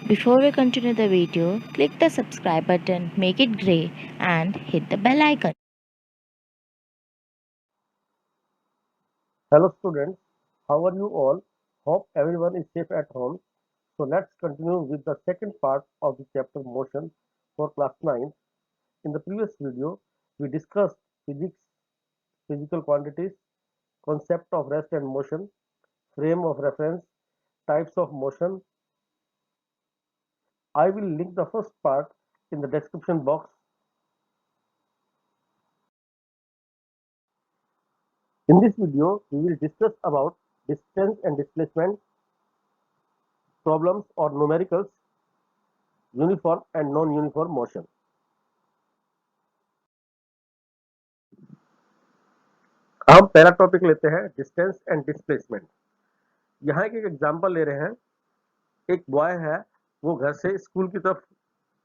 Before we continue the video, click the subscribe button, make it grey and hit the bell icon. Hello students, how are you all? Hope everyone is safe at home. So let's continue with the second part of the chapter motion for class 9. In the previous video, we discussed physics, physical quantities, concept of rest and motion, frame of reference, types of motion. I will link the first part in the description box. In this video, we will discuss about distance and displacement, problems or numericals, uniform and non-uniform motion. हम पहला topic लेते हैं distance and displacement. यहाँ एक example ले रहे हैं। एक बॉय है, वो घर से स्कूल की तरफ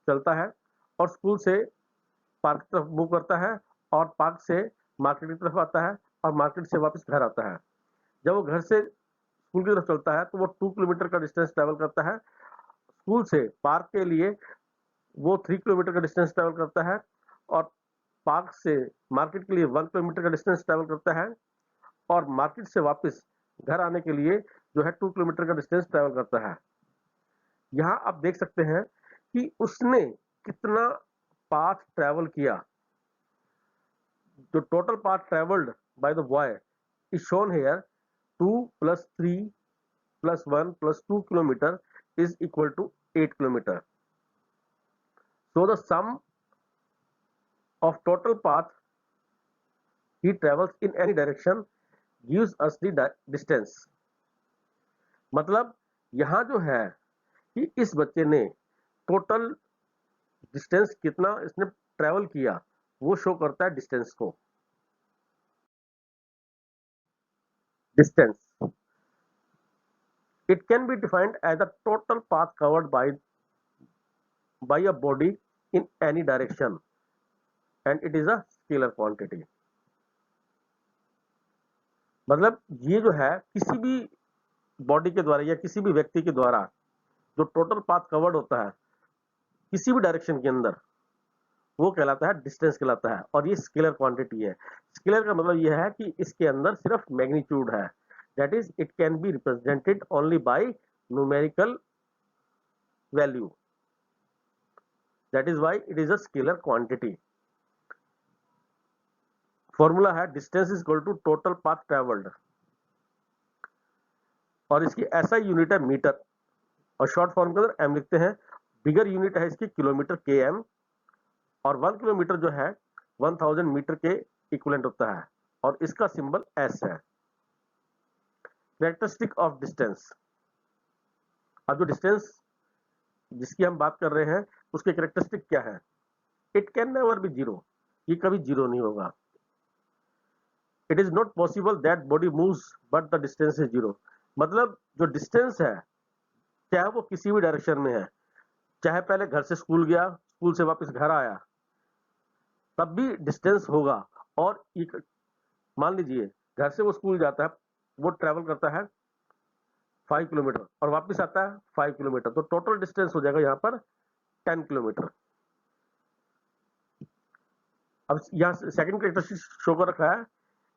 चलता है और स्कूल से पार्क की तरफ मूव करता है और पार्क से मार्केट की तरफ आता है और मार्केट से वापस घर आता है। जब वो घर से स्कूल की तरफ चलता है तो वो 2 किलोमीटर का डिस्टेंस ट्रेवल करता है। स्कूल से पार्क के लिए वो 3 किलोमीटर का डिस्टेंस ट्रेवल करता है और पार्क से मार्केट के लिए 1 किलोमीटर का डिस्टेंस ट्रेवल करता है और मार्केट से वापस घर आने के लिए जो है 2 किलोमीटर का डिस्टेंस ट्रेवल करता है। यहाँ आप देख सकते हैं कि उसने कितना पाथ ट्रेवल किया। जो total path travelled by the boy is shown here 2 + 3 + 1 + 2 kilometre is equal to 8 kilometer. So the sum of total path he travels in any direction gives us the distance. मतलब यहाँ जो है कि इस बच्चे ने टोटल डिस्टेंस कितना इसने ट्रेवल किया वो शो करता है डिस्टेंस को। Distance it can be defined as the total path covered by a body in any direction and it is a scalar quantity. मतलब ये जो है किसी भी बॉडी के द्वारा या किसी भी व्यक्ति के द्वारा जो टोटल पाथ कवर्ड होता है किसी भी डायरेक्शन के अंदर वो कहलाता है डिस्टेंस कहलाता है और ये स्केलर क्वांटिटी है। स्केलर का मतलब यह है कि इसके अंदर सिर्फ मैग्नीट्यूड है, that is it can be represented only by numerical value, that is why it is a scalar quantity. Formula है distance is equal to total path travelled और इसकी ऐसा यूनिट है मीटर और शॉर्ट फॉर्म के अंदर M लिखते हैं। बिगर यूनिट है इसकी किलोमीटर के एम और 1 किलोमीटर जो है 1000 मीटर के इक्विवेलेंट होता है और इसका सिंबल एस है। कैरेक्टरिस्टिक ऑफ डिस्टेंस, अब जो डिस्टेंस जिसकी हम बात कर रहे हैं उसके कैरेक्टरिस्टिक क्या है? It can never be zero, ये कभी जीरो नहीं होगा। It is not possible that body moves but the distance is zero. मतलब जो डिस्टेंस है चाहे वो किसी भी डायरेक्शन में है, चाहे पहले घर से स्कूल गया, स्कूल से वापस घर आया, तब भी डिस्टेंस होगा। और मान लीजिए घर से वो स्कूल जाता है, वो ट्रेवल करता है 5 किलोमीटर और वापस आता है 5 किलोमीटर, तो टोटल डिस्टेंस हो जाएगा यहाँ पर 10 किलोमीटर। अब यहाँ सेकंड कैरेक्टरिस्टिक शो कर रखा है,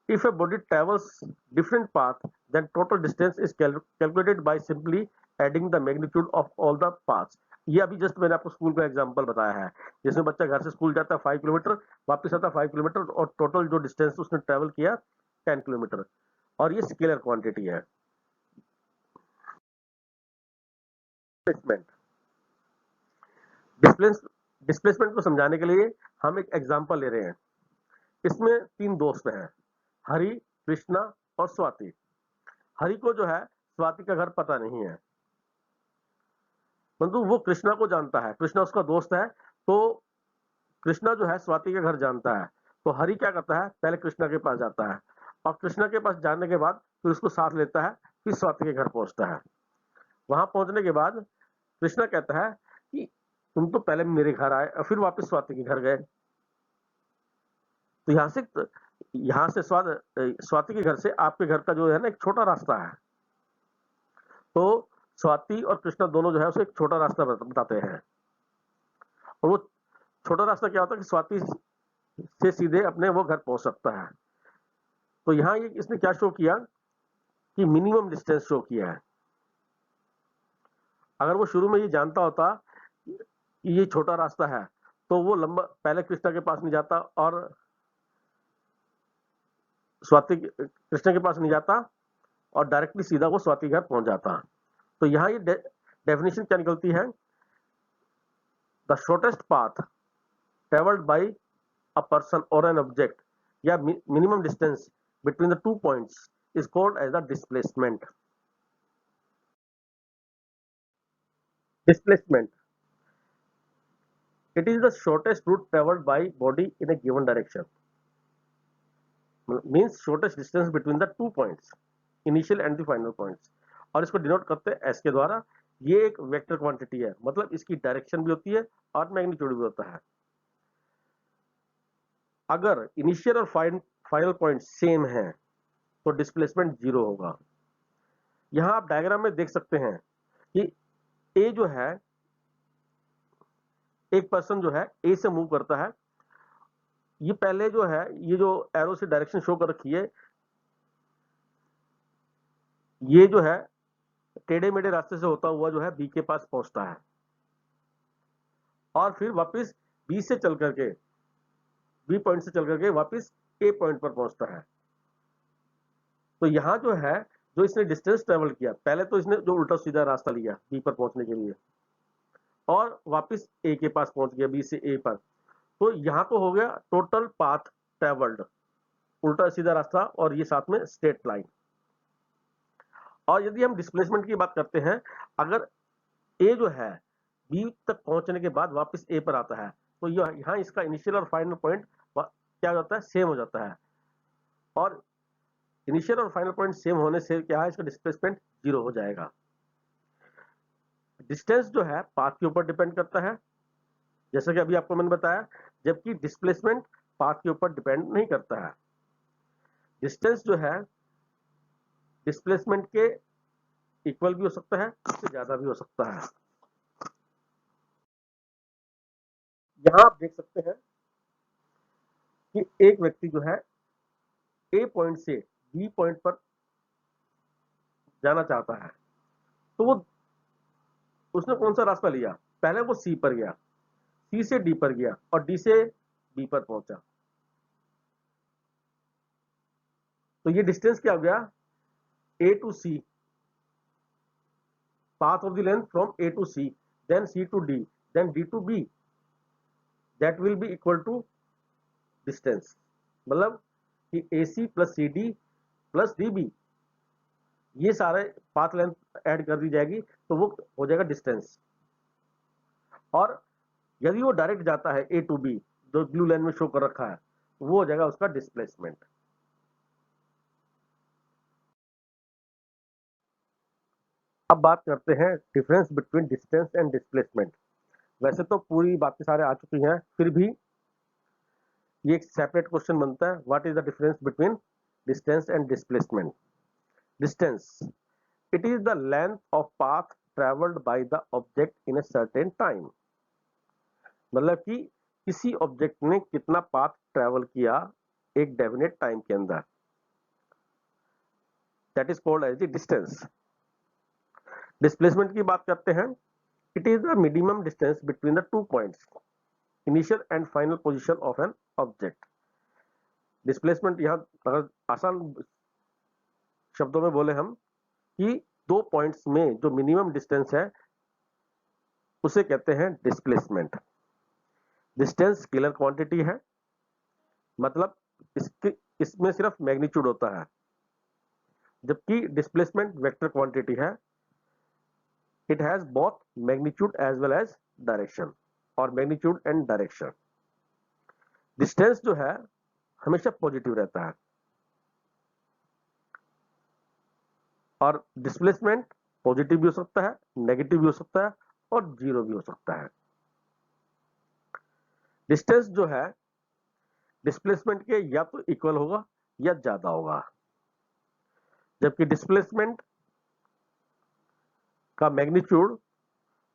if a body travels different path then total distance is calculated by simply adding the magnitude of all the paths. ये अभी जस्ट मैंने आपको स्कूल का एग्जांपल बताया है, जिसमें बच्चा घर से स्कूल जाता है 5 किलोमीटर, वापस आता है 5 किलोमीटर और टोटल जो डिस्टेंस उसने ट्रेवल किया 10 किलोमीटर और ये स्केलर क्वांटिटी है। डिस्प्लेसमेंट को समझाने के लिए हम एक एग्जांपल ले रहे हैं। इसमें 3 दोस्त हैं, हरि, कृष्णा और स्वाति। हरि को जो है स्वाति का घर पता नहीं है, परंतु वो कृष्णा को जानता है, कृष्णा उसका दोस्त है। तो कृष्णा जो है स्वाति के घर जानता है, तो हरि क्या करता है, पहले कृष्णा के पास जाता है और कृष्णा के पास जाने के बाद फिर उसको साथ लेता है, फिर स्वाति के घर पहुंचता है। वहां पहुंचने के बाद कृष्णा कहता है कि तुम तो पहले मेरे घर आए और फिर वापस स्वाति के घर गए, तो यहाँ से स्वाति के घर से आपके घर का जो है ना एक छोटा रास्ता है। तो स्वाति और कृष्णा दोनों जो है उसे एक छोटा रास्ता बताते हैं, और वो छोटा रास्ता क्या होता है कि स्वाति से सीधे अपने वो घर पहुंच सकता है। तो यहाँ ये इसने क्या शो किया कि मिनिमम डिस्टेंस शो किया है। अगर वो शुरू में ये जानता होता कि ये छोटा रास्ता है तो वो लंबा पहले कृष्णा के पास नहीं जाता और स्वाति कृष्णा के पास नहीं जाता और डायरेक्टली सीधा वो स्वाति घर पहुंच जाता। तो यहाँ ये डेफिनेशन क्या निकलती है, the shortest path travelled by a person और एन ऑब्जेक्ट या minimum distance between the 2 points is called as the displacement. Displacement, it is the shortest route traveled by body in a given direction, means shortest distance between the 2 points, initial and the final points, और इसको denote करते हैं S के द्वारा। ये एक vector quantity है, मतलब इसकी डायरेक्शन भी होती है और मैग्नीट्यूड भी होता है। अगर इनिशियल और फाइनल पॉइंट सेम है तो डिस्प्लेसमेंट 0 होगा। यहां आप डायग्राम में देख सकते हैं कि ए जो है, एक पर्सन जो है ए से मूव करता है, ये पहले जो है ये जो एरो से डायरेक्शन शो कर रखी है, ये जो है टेढ़े मेढ़े रास्ते से होता हुआ जो है बी के पास पहुंचता है और फिर वापस बी से चल करके, बी पॉइंट से चल करके वापस ए पॉइंट पर पहुंचता है। तो यहां जो है जो इसने डिस्टेंस ट्रेवल किया, पहले तो इसने जो उल्टा सीधा रास्ता लिया बी पर पहुंचने के लिए और वापस ए के पास पहुंच गया, बी से ए पर, तो यहां तो हो गया टोटल पाथ ट्रेवल्ड, उल्टा सीधा रास्ता और ये साथ में स्ट्रेट लाइन। और यदि हम डिस्प्लेसमेंट की बात करते हैं, अगर ए जो है बी तक पहुंचने के बाद वापस ए पर आता है तो यहाँ इसका इनिशियल और फाइनल पॉइंट क्या हो जाता है, सेम हो जाता है, और इनिशियल और फाइनल पॉइंट सेम होने से क्या है, इसका डिस्प्लेसमेंट 0 हो जाएगा। डिस्टेंस जो है पाथ के ऊपर डिपेंड करता है, जैसा कि अभी आपको मैंने बताया, जबकि डिस्प्लेसमेंट पाथ के ऊपर डिपेंड नहीं करता है। डिस्टेंस जो है डिस्प्लेसमेंट के इक्वल भी हो सकता है, उससे ज्यादा भी हो सकता है। यहां आप देख सकते हैं कि एक व्यक्ति जो है ए पॉइंट से बी पॉइंट पर जाना चाहता है, तो वो उसने कौन सा रास्ता लिया, पहले वो सी पर गया, सी से डी पर गया और डी से बी पर पहुंचा। तो ये डिस्टेंस क्या हो गया, A to C, path of the length from A to C, then C to D, then D to B, that will be equal to distance। मतलब कि AC plus CD plus DB, ये सारे path length add कर दी जाएगी तो वो हो जाएगा डिस्टेंस। और यदि वो डायरेक्ट जाता है A to B, जो ब्लू लाइन में शो कर रखा है, वो हो जाएगा उसका डिस्प्लेसमेंट। अब बात करते हैं difference between distance and displacement. वैसे तो पूरी बातें सारे आ चुकी हैं, फिर भी ये एक सेपरेट क्वेश्चन बनता है, what is the difference between distance and displacement. Distance, it is the length of path travelled by the object in a certain time, मतलब कि किसी ऑब्जेक्ट ने कितना पाथ ट्रेवल किया एक डेफिनेट टाइम के अंदर, that is called as the distance. Displacement की बात करते हैं, it is the minimum distance between the 2 points, initial and final position of an object. Displacement यहां अगर आसान शब्दों में बोले हम कि 2 पॉइंट्स में जो मिनिमम डिस्टेंस है उसे कहते हैं डिस्प्लेसमेंट। डिस्टेंस स्केलर क्वांटिटी है, मतलब इसमें सिर्फ मैग्नीट्यूड होता है, जबकि डिस्प्लेसमेंट वेक्टर क्वांटिटी है, it has both magnitude as well as direction, और मैग्नीट्यूड एंड डायरेक्शन। डिस्टेंस जो है हमेशा पॉजिटिव रहता है और डिस्प्लेसमेंट पॉजिटिव भी हो सकता है, नेगेटिव भी हो सकता है और 0 भी हो सकता है। डिस्टेंस जो है डिस्प्लेसमेंट के या तो इक्वल होगा या ज्यादा होगा, जबकि डिस्प्लेसमेंट का मैग्नीट्यूड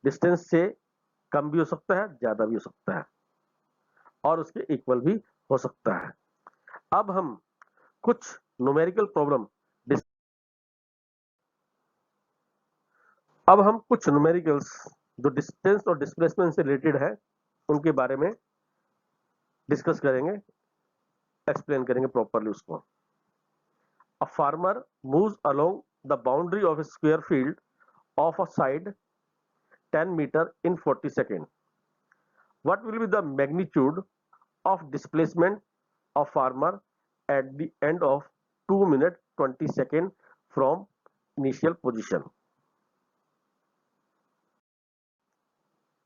डिस्टेंस से कम भी हो सकता है, ज्यादा भी हो सकता है और उसके इक्वल भी हो सकता है। अब हम कुछ न्यूमेरिकल प्रॉब्लम अब हम कुछ न्यूमेरिकल्स जो डिस्टेंस और डिस्प्लेसमेंट से रिलेटेड है उनके बारे में डिस्कस करेंगे, एक्सप्लेन करेंगे प्रॉपरली उसको। A farmer moves along the boundary of a square field of a side 10 meter in 40 seconds. What will be the magnitude of displacement of farmer at the end of 2 minutes 20 seconds from initial position?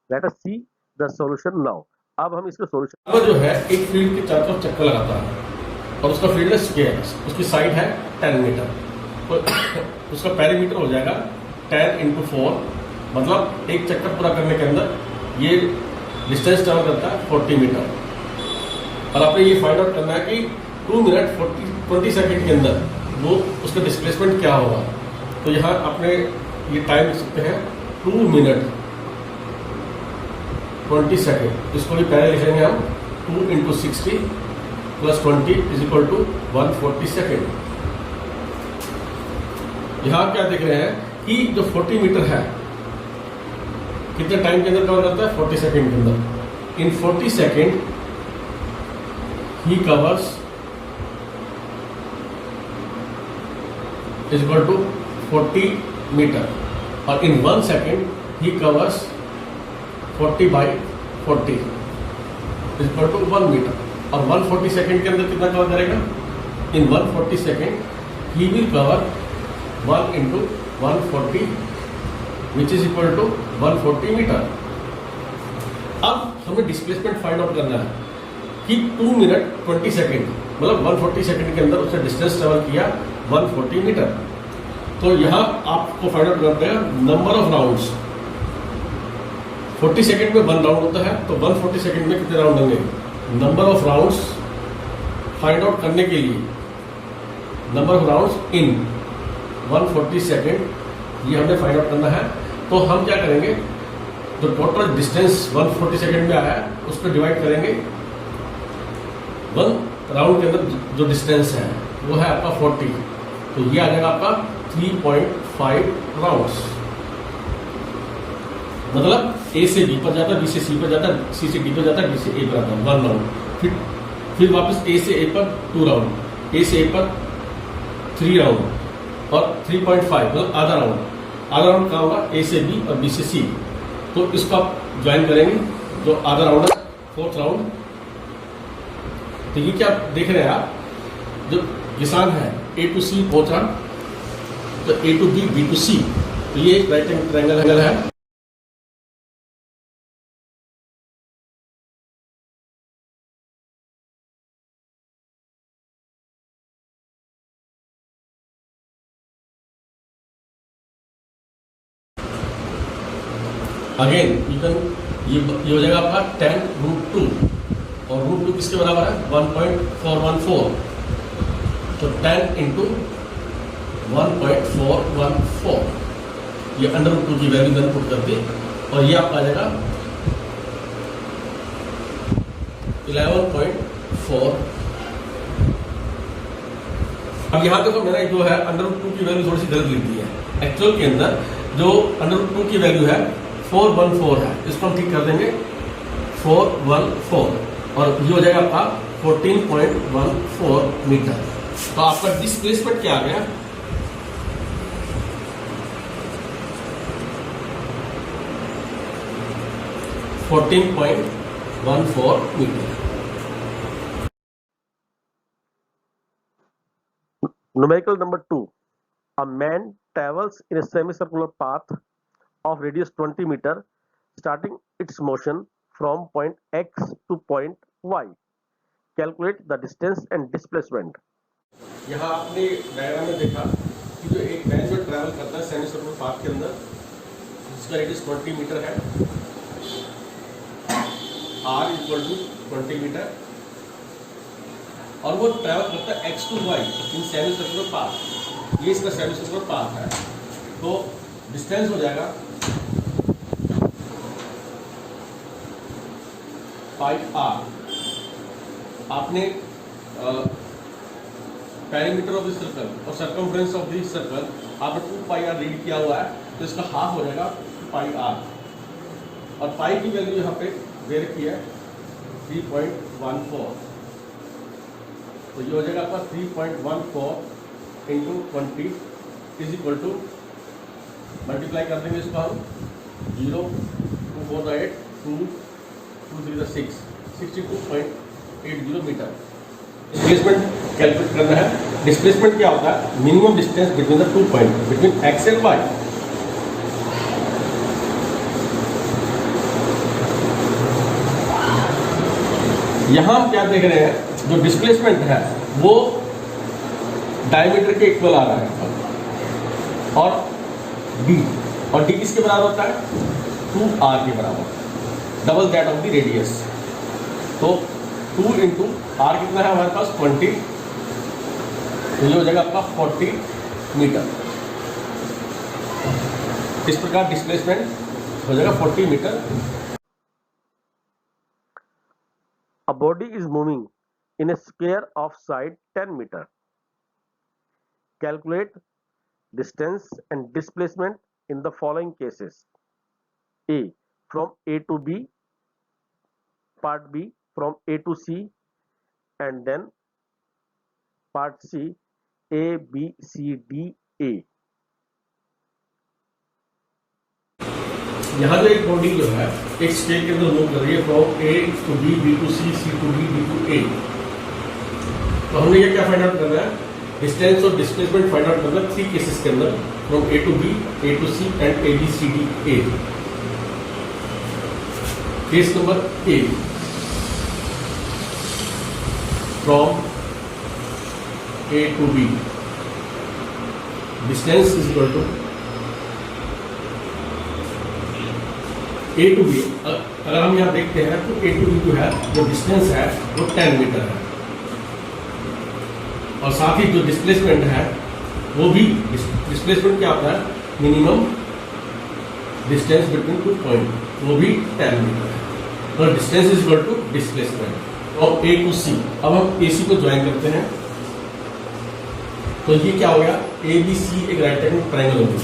Let us see the solution now. अब हम इसका solution जो है एक field के चारों तरफ चक्कर लगाता है और उसका फील्ड है स्क्वायर, उसकी साइड है 10 मीटर, तो उसका पेरीमीटर हो जाएगा 10 × 4, मतलब एक चक्कर पूरा करने के अंदर ये डिस्टेंस ट्रेवल करता है 40 मीटर। और आपने ये फाइंड आउट करना है कि 2 मिनट 20 सेकेंड के अंदर वो उसका डिस्प्लेसमेंट क्या होगा। तो यहाँ आपने ये टाइम लिख सकते हैं 2 मिनट 20 सेकेंड, इसको भी पहले लिखेंगे हम 2 × 60 + 20 = 140 सेकेंड। यहाँ क्या देख रहे हैं कि जो 40 मीटर है कितने टाइम के अंदर कवर करता है, 40 सेकेंड के अंदर। In 40 second he covers = 40 metre और in 1 second he covers 40/40 = 1 metre. और 140 सेकेंड के अंदर कितना कवर करेगा, in 140 second he will cover 1 × 140 which is equal to 140 metre. अब हमें डिस्प्लेसमेंट फाइंड आउट करना है कि 2 मिनट 20 सेकेंड मतलब 140 सेकेंड के अंदर उसने डिस्टेंस ट्रेवल किया 140 मीटर। तो यहाँ आपको फाइंड आउट करना है नंबर ऑफ राउंड्स। 40 सेकेंड में 1 राउंड होता है, तो 140 सेकेंड में कितने राउंड होंगे। Number of rounds find out करने के लिए number of rounds in 140 second ये हमने फाइंड आउट करना है। तो हम क्या करेंगे, जो टोटल डिस्टेंस 140 सेकेंड में आया है उसको डिवाइड करेंगे 1 राउंड के अंदर जो डिस्टेंस है वो है आपका 40, तो ये आ जाएगा आपका 3.5 राउंड्स। मतलब ए से बी पर जाता है, बी से सी पर जाता है, सी से डी पर जाता है, डी से ए पर आता है 1 राउंड। फिर वापस ए से ए पर 2 राउंड, ए से ए पर 3 राउंड और 3.5 मतलब आधा राउंड। आधा राउंड कहाँ होगा, ए से बी और बी से सी, तो इसको आप ज्वाइन करेंगे जो आधा राउंड है 4th राउंड। तो ये क्या देख रहे हैं आप, जो किसान है ए टू सी पहुंचा, तो ए टू बी, बी टू सी, तो ये एक राइट एंगल ट्रायंगल है। अगेन यू कैन ये हो जाएगा आपका 10√2 और √2 किसके बराबर है 1.414, तो 10 × 1.414 ये √2 की वैल्यू मैंने पुट कर दी और ये आपका आ जाएगा 11.4। अब यहाँ देखो मैंने जो है √2 की वैल्यू थोड़ी सी गलत लिख दी है। एक्चुअल के अंदर जो √2 की वैल्यू है 414 है, इसको हम ठीक कर देंगे 414 और ये हो जाएगा आपका 14.14 मीटर। तो आपका डिस्प्लेसमेंट क्या आ गया, (14.14 metre. Numerical number 2. A man travels in a semicircular path of radius 20 meter, starting its motion from point X to point Y. Calculate the distance and displacement. यहाँ आपने डायग्राम में देखा कि जो एक मैन जो ट्रैवल करता है सेमी सर्कुलर पाथ के अंदर, जिसका रेडियस 20 मीटर है, r = 20 मीटर, और वो ट्रैवल करता है X to Y in semi circular path. ये इसका सेमी सर्कुलर पाथ है। तो डिस्टेंस हो जाएगा पाई आर। आपने पेरीमीटर ऑफ द सर्कल और सर्कमफ्रेंस ऑफ द सर्कल आपने 2 पाई आर रीड किया हुआ है, तो इसका हाफ हो जाएगा पाई आर। और पाई की वैल्यू यहाँ पे दे रखी है 3.14, तो ये हो जाएगा आपका 3.14 into 20 is equal to, multiply कर देंगे इसको हम 0 2 4 8 2 2 3 6 62.80 मीटर। डिस्प्लेसमेंट कैलकुलेट करना है। डिस्प्लेसमेंट क्या होता है? Minimum distance between the 2 point between X and Y. यहां हम क्या देख रहे हैं, जो डिस्प्लेसमेंट है वो डायमीटर के इक्वल आ रहा है, और डी किसके बराबर होता है? 2r के बराबर, double that of the radius. तो 2 इंटू आर कितना है हमारे पास 20, तो ये हो जाएगा आपका 40 मीटर। इस प्रकार डिस्प्लेसमेंट हो जाएगा 40 metre. A body is moving in a square of side 10 meter. Calculate distance and displacement in the following cases. A. From A to B. Part B. From A to C. And then part C. A, B, C, D, A. यहाँ जो एक body जो है एक scale के अंदर move कर रही है from A to B, B to C, C to D, D to A. तो हमने ये क्या फाइंड आउट करना है? डिस्टेंस और डिस्प्लेसमेंट फाइंड आउट करना है 3 केसेस के अंदर, from A to B, A to C and A B C D A. Case number A, from A to B, distance is equal to A to B. अगर हम यहाँ देखते हैं तो ए टू बी जो है, जो डिस्टेंस है वो 10 मीटर है, और साथ ही जो डिस्प्लेसमेंट है वो भी, डिस्प्लेसमेंट क्या होता है? मिनिमम डिस्टेंस बिटवीन 2 पॉइंट, वो भी 10 मीटर है, और distance is equal to displacement. और ए टू सी, अब हम ए सी को ज्वाइन करते हैं, तो ये क्या हो गया? ए बी सी एक राइट एंगल ट्राइंगल होगी।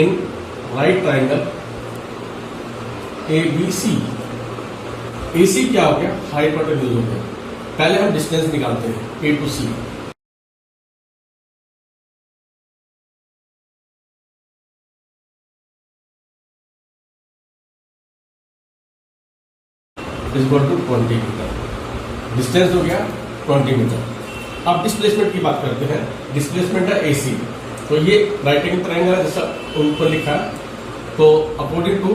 In right triangle A B C, A C क्या हो गया? हाइपोटेन्यूज हो गया। पहले हम डिस्टेंस निकालते हैं A to C. Equal to 20 metre, distance हो गया 20 मीटर। अब डिस्प्लेसमेंट की बात करते हैं। डिस्प्लेसमेंट है ए सी, तो ये राइट एंगल ट्राइंगल है जैसा ऊपर लिखा है, तो according to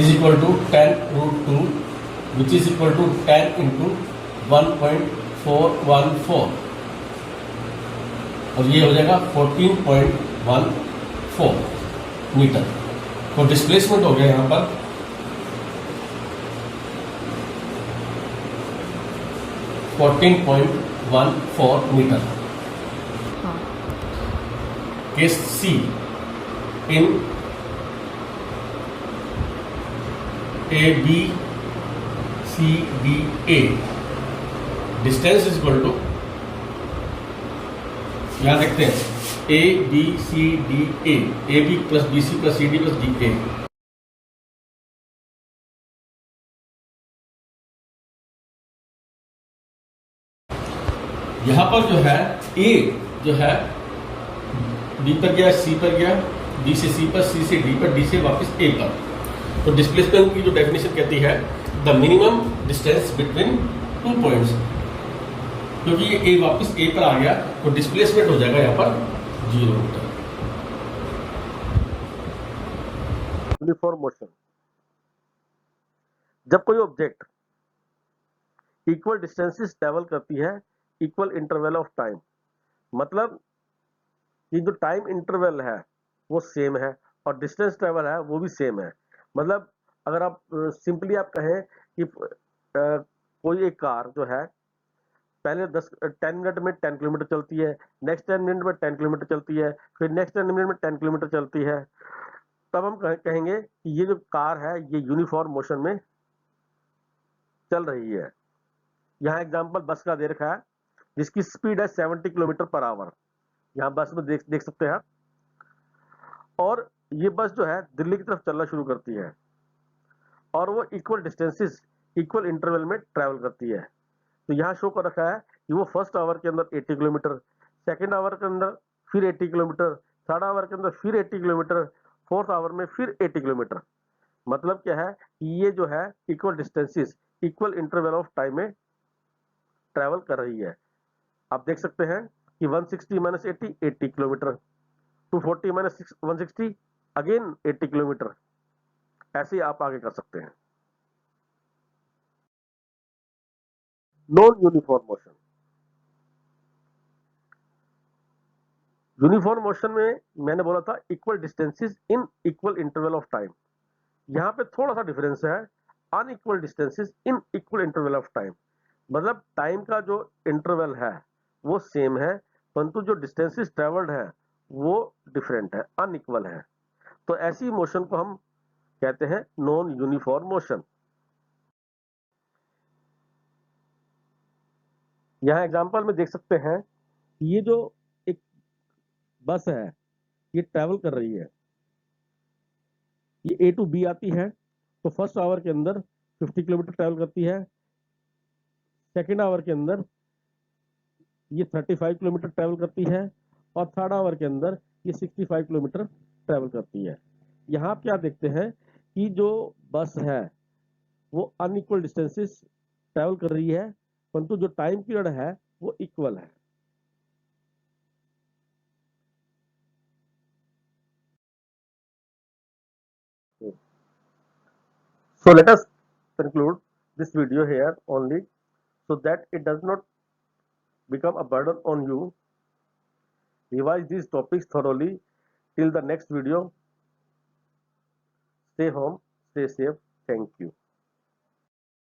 is equal to 10 root 2, which is equal to 10 into 1.414, और ये हो जाएगा 14.14 मीटर। तो डिस्प्लेसमेंट हो गया यहाँ पर 14.14 metre. Case C, in A B C D A, distance is equal to, यहां देखते हैं A B C D A B plus B C plus C D plus D A. यहां पर जो है ए जो है बी पर गया, सी पर गया, बी से सी पर, सी से डी पर, डी से वापस ए पर। तो डिस्प्लेसमेंट की जो डेफिनेशन कहती है the minimum distance between 2 points, क्योंकि ये ए वापस ए पर आ गया तो डिस्प्लेसमेंट हो जाएगा यहाँ पर 0 मीटर। यूनिफॉर्म मोशन, जब कोई ऑब्जेक्ट इक्वल डिस्टेंसेस ट्रेवल करती है इक्वल इंटरवल ऑफ टाइम, मतलब ये जो टाइम इंटरवल है वो सेम है, और डिस्टेंस ट्रेवल है वो भी सेम है। मतलब अगर आप सिंपली आप कहें कि कोई एक कार जो है पहले 10 मिनट में 10 किलोमीटर चलती है, नेक्स्ट 10 मिनट में 10 किलोमीटर चलती है, फिर नेक्स्ट 10 मिनट में 10 किलोमीटर चलती है, तब हम कहेंगे कि ये जो कार है ये यूनिफॉर्म मोशन में चल रही है। यहाँ एग्जांपल बस का दे रखा है जिसकी स्पीड है 70 किलोमीटर पर आवर। यहाँ बस में देख सकते हैं, और ये बस जो है दिल्ली की तरफ चलना शुरू करती है, और वो इक्वल डिस्टेंसेस इक्वल इंटरवल में ट्रैवल करती है। तो यहाँ शो कर रखा है कि वो फर्स्ट आवर के अंदर 80 किलोमीटर, सेकेंड आवर के अंदर फिर 80 किलोमीटर, थर्ड आवर के अंदर फिर 80 किलोमीटर, फोर्थ आवर में फिर 80 किलोमीटर। मतलब क्या है कि ये जो है equal distances equal interval of time में ट्रैवल कर रही है। आप देख सकते हैं कि 160 minus 80 80 kilometre, 240 minus 160 again 80 kilometre. ऐसे ही आप आगे कर सकते हैं। Non uniform motion, uniform motion में मैंने बोला था equal distances in equal interval of time. यहाँ पे थोड़ा सा डिफरेंस है, unequal distances in equal interval of time. मतलब टाइम का जो इंटरवल है वो सेम है, परंतु जो डिस्टेंसेस ट्रेवल्ड है वो डिफरेंट है, अनइक्वल है। तो ऐसी मोशन को हम कहते हैं नॉन यूनिफॉर्म मोशन। यहाँ एग्जांपल में देख सकते हैं, ये जो एक बस है ये ट्रैवल कर रही है, ये ए टू बी आती है, तो फर्स्ट आवर के अंदर 50 किलोमीटर ट्रैवल करती है, सेकेंड आवर के अंदर ये 35 किलोमीटर ट्रैवल करती है, और थर्ड आवर के अंदर ये 65 किलोमीटर ट्रैवल करती है। यहाँ आप क्या देखते हैं कि जो बस है वो अनइक्वल डिस्टेंसेस ट्रैवल कर रही है, परंतु जो टाइम पीरियड है वो इक्वल है। So let us conclude this video here only, so that it does not become a burden on you. Revise these topics thoroughly. Till the next video, stay home, stay safe. Thank you.